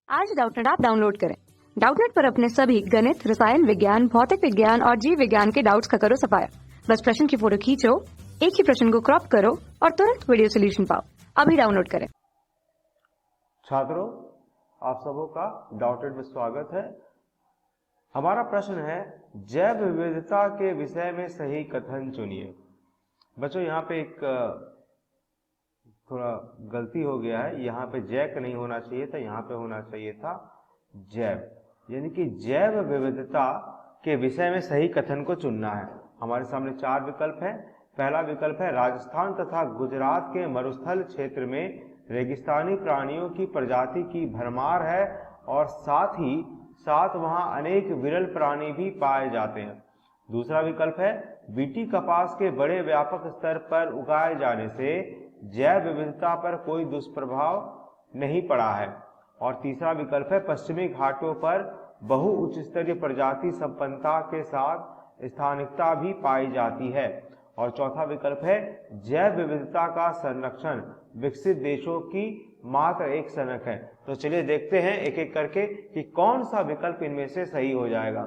आज Doubtnut app download करें। Doubtnut पर अपने सभी गणित, रसायन विज्ञान, भौतिक विज्ञान और जीव विज्ञान के डाउट्स का करो सफाया। बस प्रश्न की फोटो खींचो, एक ही प्रश्न को क्रॉप करो और तुरंत वीडियो सोल्यूशन पाओ। अभी डाउनलोड करें। छात्रों, आप सबों का डाउटनेट में स्वागत है। हमारा प्रश्न है, जैव विविधता के विषय में सही कथन चुनिए। बच्चों, यहाँ पे एक थोड़ा गलती हो गया है। यहाँ पे जैक नहीं होना चाहिए था, यहाँ पे होना चाहिए था जैव, यानी कि जैव विविधता के विषय में सही कथन को चुनना है। हमारे सामने चार विकल्प है। पहला विकल्प है, राजस्थान तथा गुजरात के मरुस्थल क्षेत्र में रेगिस्तानी प्राणियों की प्रजाति की भरमार है और साथ ही साथ वहां अनेक विरल प्राणी भी पाए जाते हैं। दूसरा विकल्प है, बीटी कपास के बड़े व्यापक स्तर पर उगाए जाने से जैव विविधता पर कोई दुष्प्रभाव नहीं पड़ा है। और तीसरा विकल्प है, पश्चिमी घाटों पर बहु उच्च स्तरीय प्रजाति संपन्नता के साथ स्थानिकता भी पाई जाती है। और चौथा विकल्प है, जैव विविधता का संरक्षण विकसित देशों की मात्र एक सनक है। तो चलिए देखते हैं एक एक करके कि कौन सा विकल्प इनमें से सही हो जाएगा।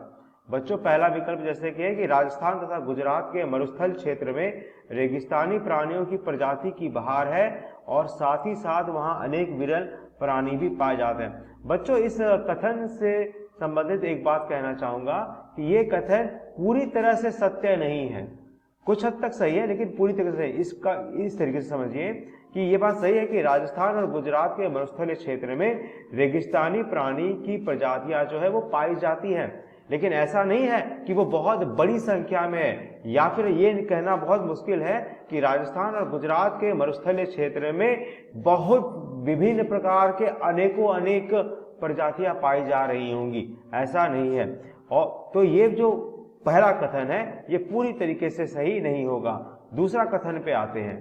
बच्चों, पहला विकल्प जैसे कि है कि राजस्थान तथा गुजरात के मरुस्थल क्षेत्र में रेगिस्तानी प्राणियों की प्रजाति की बहार है और साथ ही साथ वहां अनेक विरल प्राणी भी पाए जाते हैं। बच्चों, इस कथन से संबंधित एक बात कहना चाहूंगा कि ये कथन पूरी तरह से सत्य नहीं है। कुछ हद तक सही है लेकिन पूरी तरह से इसका इस तरीके से समझिए कि ये बात सही है कि राजस्थान और गुजरात के मरुस्थलीय क्षेत्र में रेगिस्तानी प्राणी की प्रजातियां जो है वो पाई जाती हैं, लेकिन ऐसा नहीं है कि वो बहुत बड़ी संख्या में है। या फिर ये कहना बहुत मुश्किल है कि राजस्थान और गुजरात के मरुस्थलीय क्षेत्र में बहुत विभिन्न प्रकार के अनेक प्रजातियां पाई जा रही होंगी, ऐसा नहीं है। और तो ये जो पहला कथन है ये पूरी तरीके से सही नहीं होगा। दूसरा कथन पे आते हैं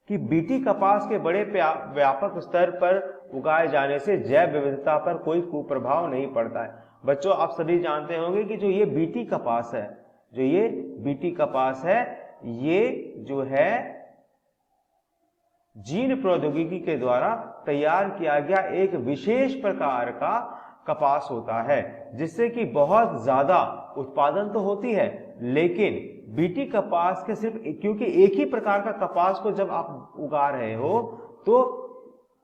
कि बीटी कपास के बड़े व्यापक स्तर पर उगाए जाने से जैव विविधता पर कोई कुप्रभाव नहीं पड़ता है। बच्चों, आप सभी जानते होंगे कि जो ये बीटी कपास है, ये जो है जीन प्रौद्योगिकी के द्वारा तैयार किया गया एक विशेष प्रकार का कपास होता है, जिससे कि बहुत ज्यादा उत्पादन तो होती है, लेकिन बीटी कपास के सिर्फ क्योंकि एक ही प्रकार का कपास को जब आप उगा रहे हो तो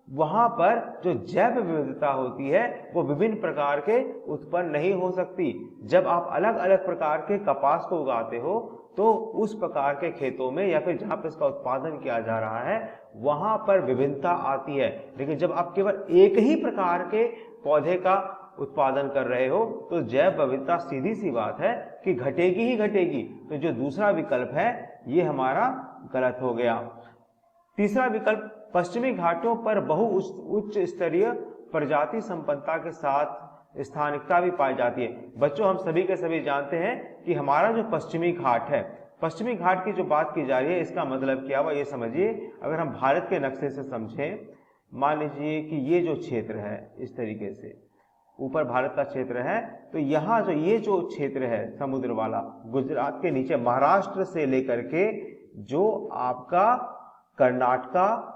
वहां पर जो जैव विविधता होती है वो विभिन्न प्रकार के उत्पन्न नहीं हो सकती। जब आप अलग अलग प्रकार के कपास को उगाते हो तो उस प्रकार के खेतों में या फिर जहां पर इसका उत्पादन किया जा रहा है वहां पर विभिन्नता आती है। लेकिन जब आप केवल एक ही प्रकार के पौधे का उत्पादन कर रहे हो तो जैव विविधता सीधी सी बात है कि घटेगी ही घटेगी। तो जो दूसरा विकल्प है ये हमारा गलत हो गया। तीसरा विकल्प, पश्चिमी घाटों पर बहु उच्च स्तरीय प्रजाति संपन्नता के साथ स्थानिकता भी पाई जाती है। बच्चों, हम सभी के सभी जानते हैं कि हमारा जो पश्चिमी घाट है, पश्चिमी घाट की जो बात की जा रही है इसका मतलब क्या हुआ ये समझिए। अगर हम भारत के नक्शे से समझें, मान लीजिए कि ये जो क्षेत्र है इस तरीके से ऊपर भारत का क्षेत्र है, तो यहाँ जो ये जो क्षेत्र है समुद्र वाला, गुजरात के नीचे महाराष्ट्र से लेकर के जो आपका कर्नाटका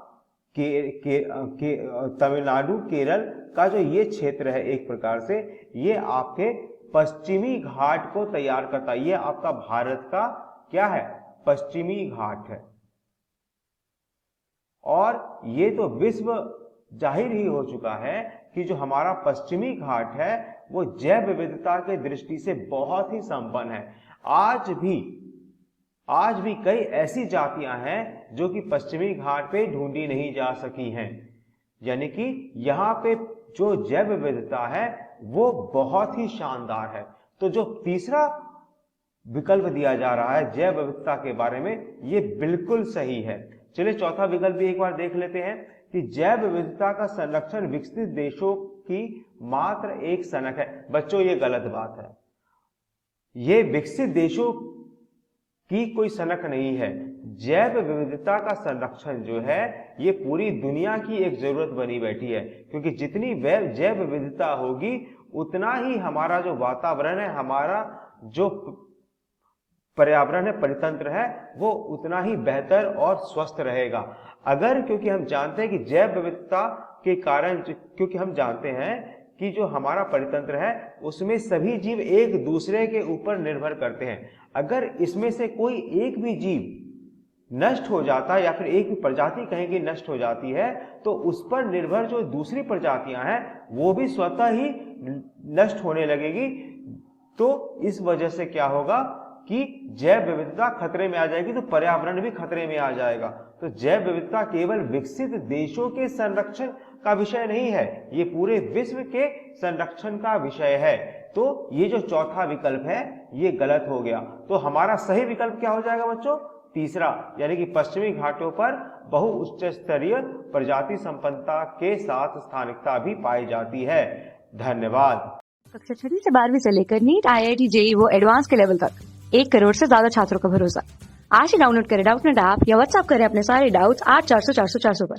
तमिलनाडु, केरल का जो ये क्षेत्र है, एक प्रकार से ये आपके पश्चिमी घाट को तैयार करता है। ये आपका भारत का क्या है, पश्चिमी घाट है। और ये तो विश्व जाहिर ही हो चुका है कि जो हमारा पश्चिमी घाट है वो जैव विविधता के दृष्टि से बहुत ही संपन्न है। आज भी कई ऐसी जातियां हैं जो कि पश्चिमी घाट पे ढूंढी नहीं जा सकी हैं, यानी कि यहाँ पे जो जैव विविधता है वो बहुत ही शानदार है। तो जो तीसरा विकल्प दिया जा रहा है जैव विविधता के बारे में, ये बिल्कुल सही है। चलिए चौथा विकल्प भी एक बार देख लेते हैं कि जैव विविधता का संरक्षण विकसित देशों की मात्र एक सनक है। बच्चों, ये गलत बात है। ये विकसित देशों की कोई सनक नहीं है। जैव विविधता का संरक्षण जो है ये पूरी दुनिया की एक जरूरत बनी बैठी है, क्योंकि जितनी जैव विविधता होगी उतना ही हमारा जो वातावरण है, हमारा जो पर्यावरण है, परितंत्र है, वो उतना ही बेहतर और स्वस्थ रहेगा। अगर, क्योंकि हम जानते हैं कि जैव विविधता के कारण क्योंकि हम जानते हैं कि जो हमारा परितंत्र है उसमें सभी जीव एक दूसरे के ऊपर निर्भर करते हैं। अगर इसमें से कोई एक भी जीव नष्ट हो जाता है या फिर एक भी प्रजाति कहीं की नष्ट हो जाती है तो उस पर निर्भर जो दूसरी प्रजातियां हैं वो भी स्वतः ही नष्ट होने लगेगी। तो इस वजह से क्या होगा कि जैव विविधता खतरे में आ जाएगी, तो पर्यावरण भी खतरे में आ जाएगा। तो जैव विविधता केवल विकसित देशों के संरक्षण का विषय नहीं है, ये पूरे विश्व के संरक्षण का विषय है। तो ये जो चौथा विकल्प है ये गलत हो गया। तो हमारा सही विकल्प क्या हो जाएगा बच्चों? तीसरा, यानी कि पश्चिमी घाटों पर बहुउच्च स्तरीय प्रजाति संपन्नता के साथ स्थानिकता भी पाई जाती है। धन्यवाद। कक्षा 6वीं से 12वीं से लेकर नीट, IIT, JEE वो एडवांस के लेवल तक 1 करोड़ से ज्यादा छात्रों का भरोसा। आज ही डाउनलोड करें डाउटनेट ऐप या व्हाट्सएप करें अपने सारे डाउट्स 8400 400 400 पर।